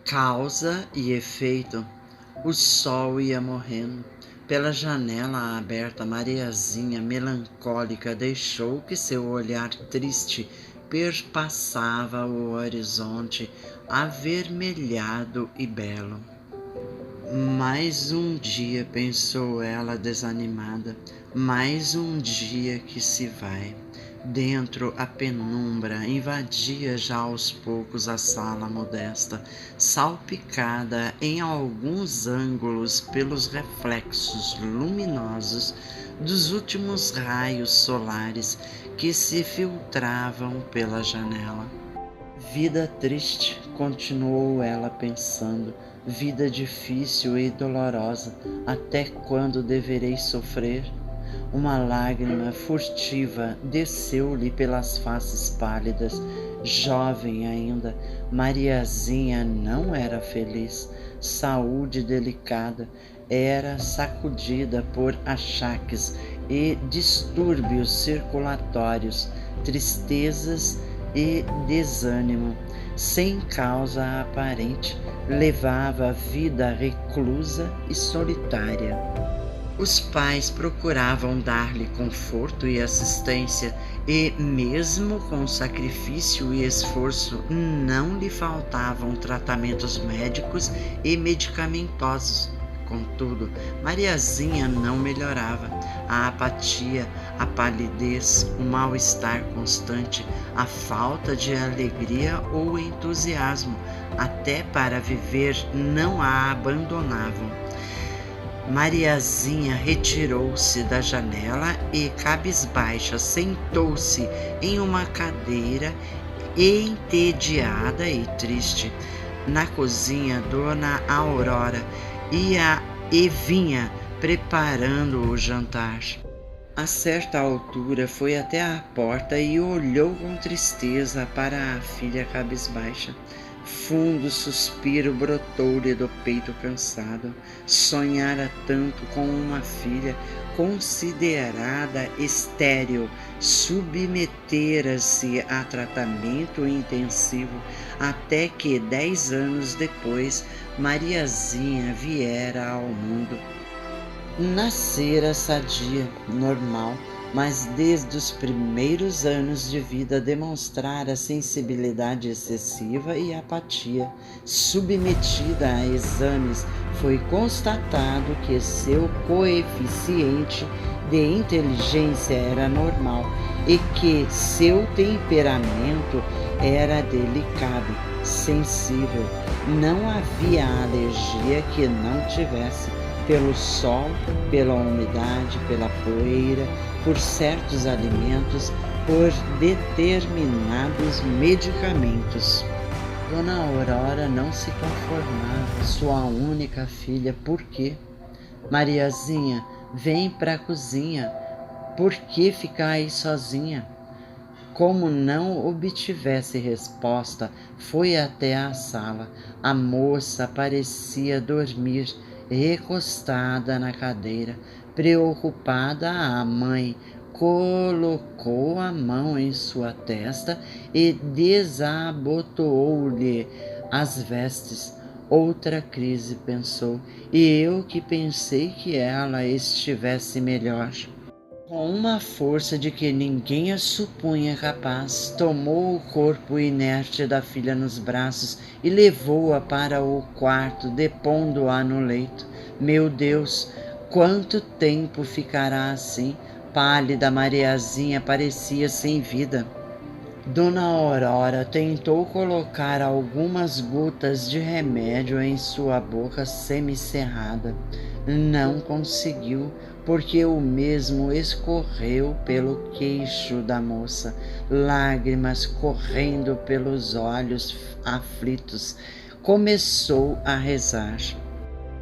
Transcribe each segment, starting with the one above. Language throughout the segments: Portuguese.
Causa e efeito. O sol ia morrendo. Pela janela aberta, Mariazinha, melancólica, deixou que seu olhar triste perpassava o horizonte avermelhado e belo. Mais um dia, pensou ela desanimada, mais um dia que se vai. Dentro, a penumbra invadia já aos poucos a sala modesta, salpicada em alguns ângulos pelos reflexos luminosos dos últimos raios solares que se filtravam pela janela. Vida triste, continuou ela pensando, vida difícil e dolorosa, até quando deverei sofrer? Uma lágrima furtiva desceu-lhe pelas faces pálidas. Jovem ainda, Mariazinha não era feliz. Saúde delicada, era sacudida por achaques e distúrbios circulatórios, tristezas e desânimo, sem causa aparente, levava a vida reclusa e solitária. Os pais procuravam dar-lhe conforto e assistência, e, mesmo com sacrifício e esforço, não lhe faltavam tratamentos médicos e medicamentosos. Contudo, Mariazinha não melhorava. A apatia, a palidez, o mal-estar constante, a falta de alegria ou entusiasmo, até para viver, não a abandonavam. Mariazinha retirou-se da janela e, cabisbaixa, sentou-se em uma cadeira, entediada e triste. Na cozinha, Dona Aurora ia e vinha preparando o jantar. A certa altura foi até a porta e olhou com tristeza para a filha cabisbaixa. Fundo suspiro brotou-lhe do peito cansado. Sonhara tanto com uma filha considerada estéril, submetera-se a tratamento intensivo, até que 10 anos depois Mariazinha viera ao mundo. Nascera sadia, normal, mas desde os primeiros anos de vida demonstrara sensibilidade excessiva e apatia. Submetida a exames, foi constatado que seu coeficiente de inteligência era normal e que seu temperamento era delicado, sensível. Não havia alergia que não tivesse, pelo sol, pela umidade, pela poeira, por certos alimentos, por determinados medicamentos. Dona Aurora não se conformava, sua única filha, por quê? Mariazinha, vem para a cozinha, por que ficar aí sozinha? Como não obtivesse resposta, foi até a sala. A moça parecia dormir, recostada na cadeira. Preocupada, a mãe colocou a mão em sua testa e desabotoou-lhe as vestes. Outra crise, pensou, e eu que pensei que ela estivesse melhor. Com uma força de que ninguém a supunha capaz, tomou o corpo inerte da filha nos braços e levou-a para o quarto, depondo-a no leito. Meu Deus, quanto tempo ficará assim? Pálida, Mariazinha parecia sem vida. Dona Aurora tentou colocar algumas gotas de remédio em sua boca semicerrada. Não conseguiu, porque o mesmo escorreu pelo queixo da moça, lágrimas correndo pelos olhos aflitos. Começou a rezar.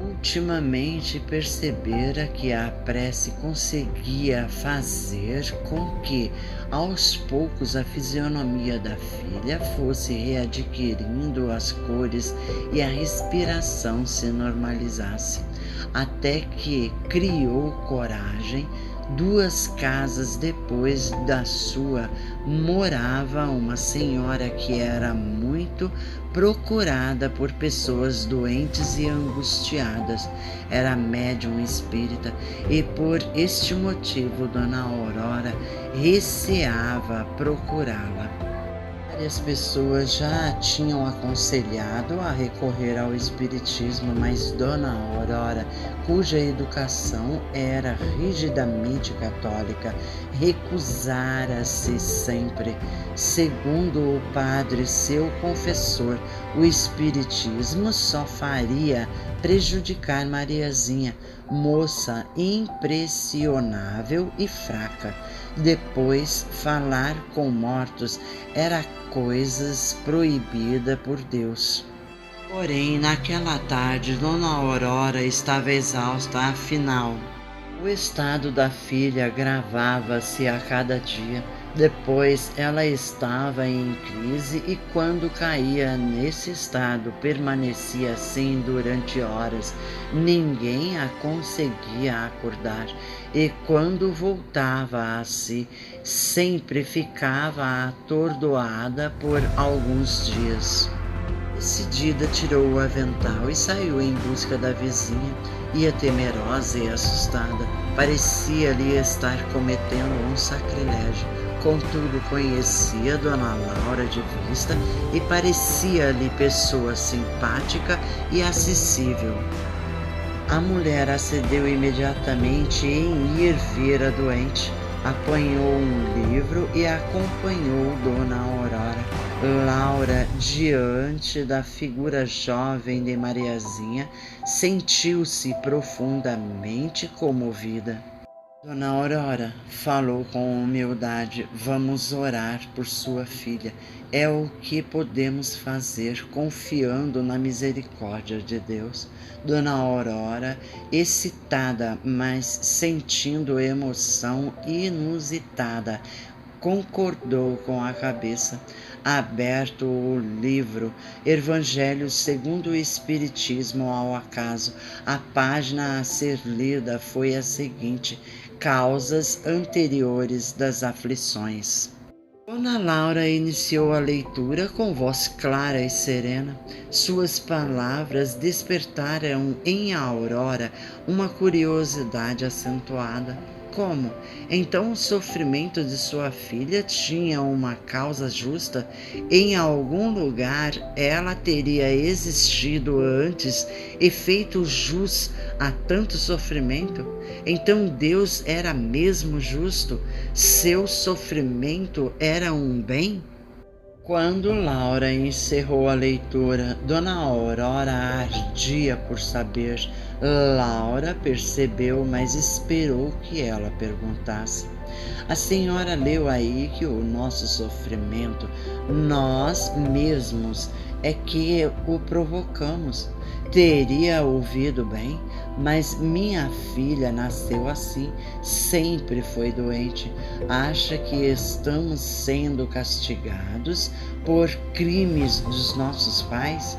Ultimamente percebera que a prece conseguia fazer com que, aos poucos, a fisionomia da filha fosse readquirindo as cores e a respiração se normalizasse, até que criou coragem, 2 casas depois da sua, morava uma senhora que era muito procurada por pessoas doentes e angustiadas. Era médium espírita e por este motivo Dona Aurora receava procurá-la. Várias pessoas já a tinham aconselhado a recorrer ao espiritismo, mas Dona Aurora, cuja educação era rigidamente católica, recusara-se sempre. Segundo o padre, seu confessor, o espiritismo só faria prejudicar Mariazinha, moça impressionável e fraca. Depois, falar com mortos era coisas proibida por Deus. Porém, naquela tarde, Dona Aurora estava exausta, afinal. O estado da filha agravava-se a cada dia. Depois, ela estava em crise e, quando caía nesse estado, permanecia assim durante horas. Ninguém a conseguia acordar e, quando voltava a si, sempre ficava atordoada por alguns dias. Decidida, tirou o avental e saiu em busca da vizinha. Ia temerosa e assustada, parecia-lhe estar cometendo um sacrilégio. Contudo, conhecia Dona Laura de vista e parecia-lhe pessoa simpática e acessível. A mulher acedeu imediatamente em ir ver a doente. Apanhou um livro e acompanhou Dona Aurora. Laura, diante da figura jovem de Mariazinha, sentiu-se profundamente comovida. Dona Aurora falou com humildade: vamos orar por sua filha. É o que podemos fazer, confiando na misericórdia de Deus. Dona Aurora, excitada, mas sentindo emoção inusitada, concordou com a cabeça. Aberto o livro Evangelho segundo o Espiritismo ao acaso, a página a ser lida foi a seguinte: causas anteriores das aflições. Dona Laura iniciou a leitura com voz clara e serena. Suas palavras despertaram em Aurora uma curiosidade acentuada. Como? Então o sofrimento de sua filha tinha uma causa justa? Em algum lugar ela teria existido antes e feito jus a tanto sofrimento? Então Deus era mesmo justo? Seu sofrimento era um bem? Quando Laura encerrou a leitura, Dona Aurora ardia por saber. Laura percebeu, mas esperou que ela perguntasse. A senhora leu aí que o nosso sofrimento, nós mesmos, é que o provocamos. Teria ouvido bem, mas minha filha nasceu assim, sempre foi doente. Acha que estamos sendo castigados por crimes dos nossos pais?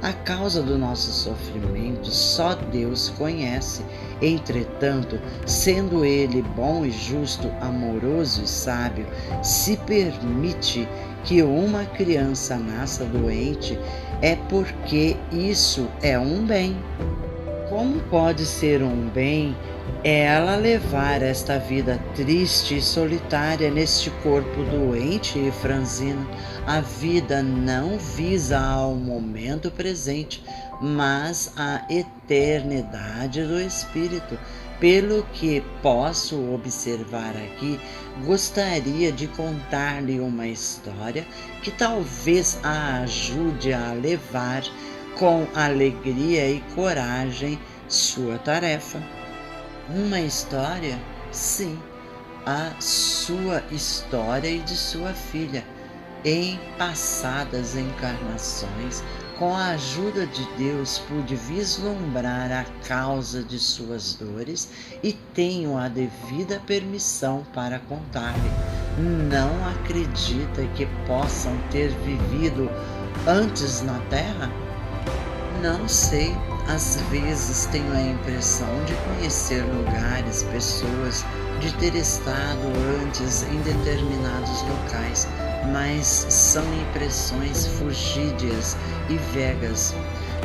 A causa do nosso sofrimento só Deus conhece. Entretanto, sendo Ele bom e justo, amoroso e sábio, se permite que uma criança nasça doente, é porque isso é um bem. Como pode ser um bem ela levar esta vida triste e solitária neste corpo doente e franzino? A vida não visa ao momento presente, mas à eternidade do espírito. Pelo que posso observar aqui, gostaria de contar-lhe uma história que talvez a ajude a levar com alegria e coragem sua tarefa. Uma história? Sim, a sua história e de sua filha. Em passadas encarnações, com a ajuda de Deus, pude vislumbrar a causa de suas dores e tenho a devida permissão para contar-lhe. Não acredita que possam ter vivido antes na Terra? Não sei, Às vezes tenho a impressão de conhecer lugares, pessoas, de ter estado antes em determinados locais, mas são impressões fugídias e vagas,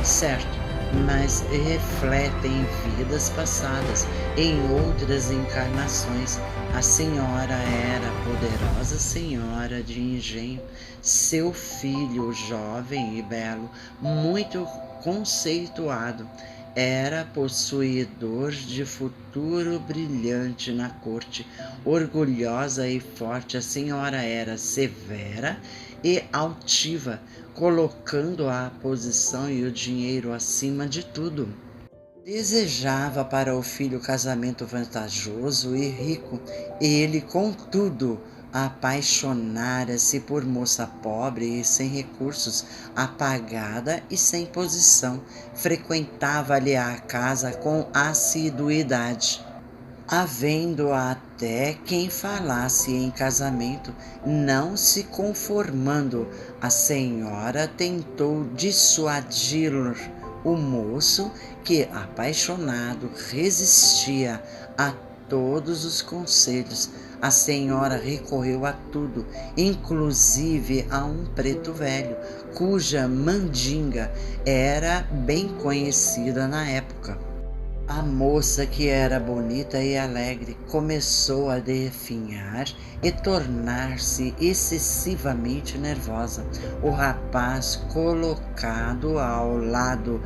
certo, mas refletem vidas passadas em outras encarnações. A senhora era poderosa senhora de engenho, seu filho jovem e belo, muito conceituado, era possuidor de futuro brilhante na corte. Orgulhosa e forte, a senhora era severa e altiva, colocando a posição e o dinheiro acima de tudo. Desejava para o filho casamento vantajoso e rico. Ele, contudo, apaixonara-se por moça pobre e sem recursos, apagada e sem posição. Frequentava-lhe a casa com assiduidade, havendo até quem falasse em casamento. Não se conformando, a senhora tentou dissuadir o moço, que, apaixonado, resistia a todos os conselhos. A senhora recorreu a tudo, inclusive a um preto velho, cuja mandinga era bem conhecida na época. A moça, que era bonita e alegre, começou a definhar e tornar-se excessivamente nervosa. O rapaz, colocado ao lado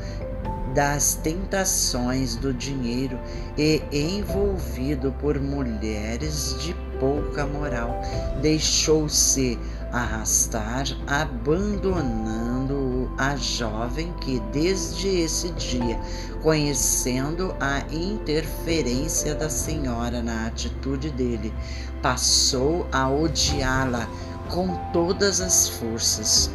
das tentações do dinheiro e envolvido por mulheres de pouca moral, deixou-se arrastar, abandonando a jovem que, desde esse dia, conhecendo a interferência da senhora na atitude dele, passou a odiá-la com todas as forças.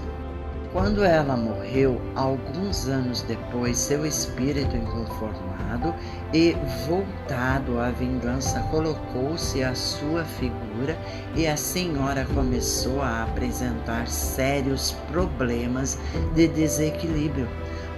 Quando ela morreu, alguns anos depois, seu espírito inconformado e voltado à vingança colocou-se à sua figura e a senhora começou a apresentar sérios problemas de desequilíbrio.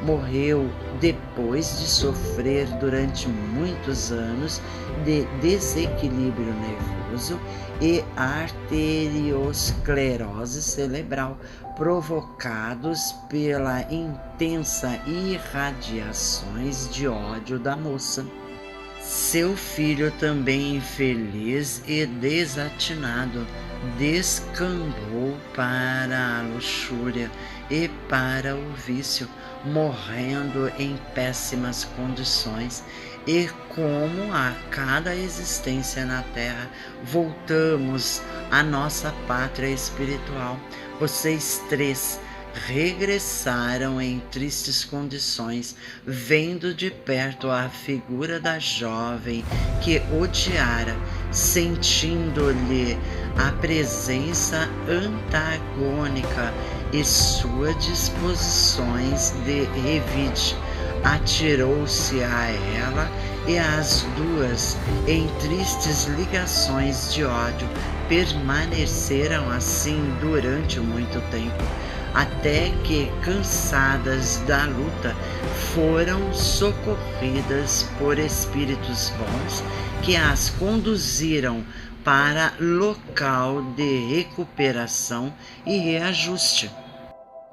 Morreu depois de sofrer durante muitos anos de desequilíbrio nervoso e arteriosclerose cerebral, provocados pela intensa irradiações de ódio da moça. Seu filho, também infeliz e desatinado, descambou para a luxúria e para o vício, morrendo em péssimas condições. E como a cada existência na Terra, voltamos à nossa pátria espiritual. Vocês três regressaram em tristes condições, vendo de perto a figura da jovem que odiara, sentindo-lhe a presença antagônica e suas disposições de revide. Atirou-se a ela e as duas, em tristes ligações de ódio, permaneceram assim durante muito tempo, até que, cansadas da luta, foram socorridas por espíritos bons que as conduziram para local de recuperação e reajuste.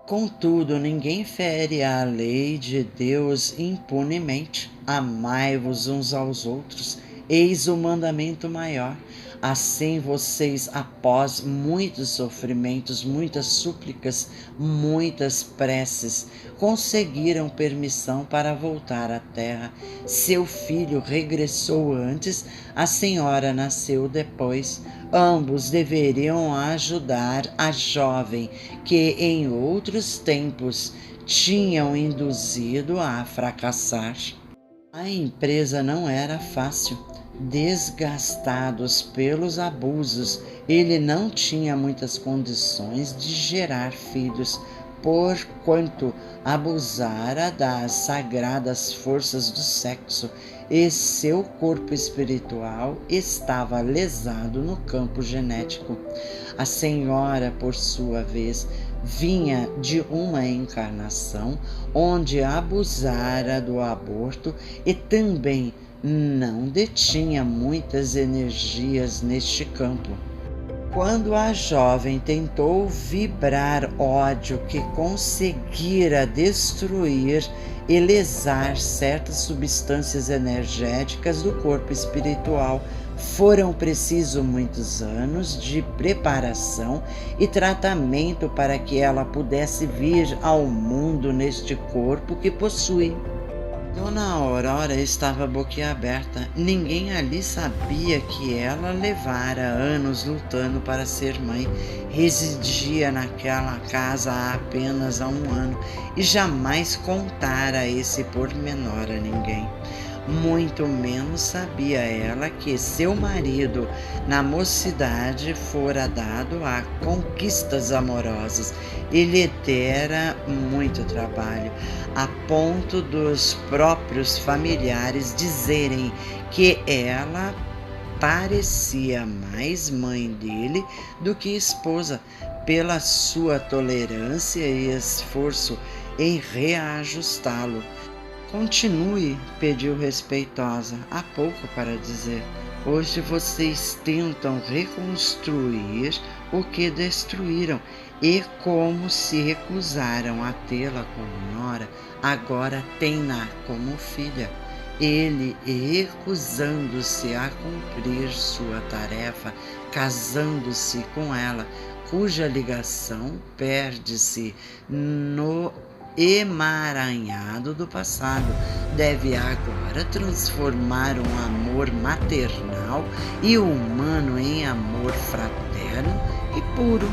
Contudo, ninguém fere a lei de Deus impunemente. Amai-vos uns aos outros, eis o mandamento maior. Assim vocês, após muitos sofrimentos, muitas súplicas, muitas preces, conseguiram permissão para voltar à terra. Seu filho regressou antes, a senhora nasceu depois. Ambos deveriam ajudar a jovem que em outros tempos tinham induzido a fracassar. A empresa não era fácil. Desgastados pelos abusos, ele não tinha muitas condições de gerar filhos, porquanto abusara das sagradas forças do sexo, e seu corpo espiritual estava lesado no campo genético. A senhora, por sua vez, vinha de uma encarnação onde abusara do aborto e também não detinha muitas energias neste campo. Quando a jovem tentou vibrar ódio que conseguira destruir e lesar certas substâncias energéticas do corpo espiritual, foram precisos muitos anos de preparação e tratamento para que ela pudesse vir ao mundo neste corpo que possui. Dona Aurora estava boquiaberta. Ninguém ali sabia que ela levara anos lutando para ser mãe. Residia naquela casa há apenas há um ano e jamais contara esse pormenor a ninguém. Muito menos sabia ela que seu marido, na mocidade, fora dado a conquistas amorosas e lhe dera muito trabalho, a ponto dos próprios familiares dizerem que ela parecia mais mãe dele do que esposa, pela sua tolerância e esforço em reajustá-lo. Continue, pediu respeitosa. Há pouco para dizer. Hoje vocês tentam reconstruir o que destruíram e, como se recusaram a tê-la como nora, agora têm-na como filha. Ele, recusando-se a cumprir sua tarefa, casando-se com ela, cuja ligação perde-se no emaranhado do passado, deve agora transformar um amor maternal e humano em amor fraterno e puro.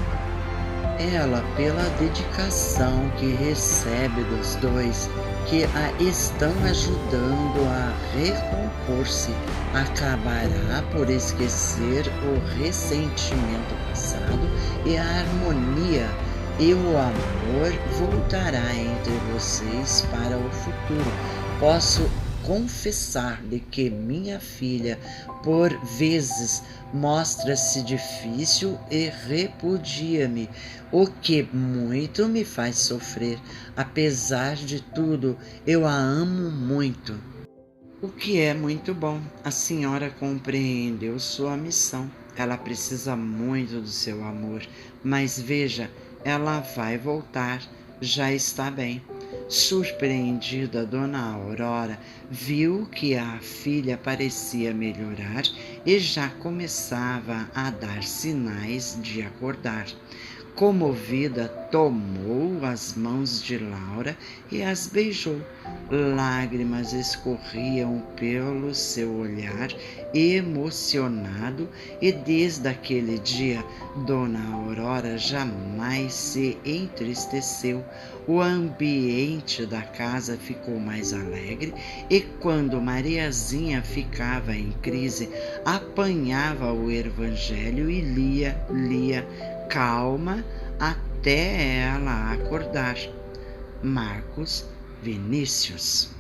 Ela, pela dedicação que recebe dos dois, que a estão ajudando a recompor-se, acabará por esquecer o ressentimento passado e a harmonia, e o amor voltará entre vocês para o futuro. Posso confessar-lhe que minha filha, por vezes, mostra-se difícil e repudia-me, o que muito me faz sofrer. Apesar de tudo, eu a amo muito. O que é muito bom. A senhora compreendeu sua missão. Ela precisa muito do seu amor, mas veja, ela vai voltar, já está bem. Surpreendida, Dona Aurora viu que a filha parecia melhorar e já começava a dar sinais de acordar. Comovida, tomou as mãos de Laura e as beijou. Lágrimas escorriam pelo seu olhar emocionado e desde aquele dia Dona Aurora jamais se entristeceu. O ambiente da casa ficou mais alegre e quando Mariazinha ficava em crise, apanhava o Evangelho e lia, calma até ela acordar. Marcos Vinícius.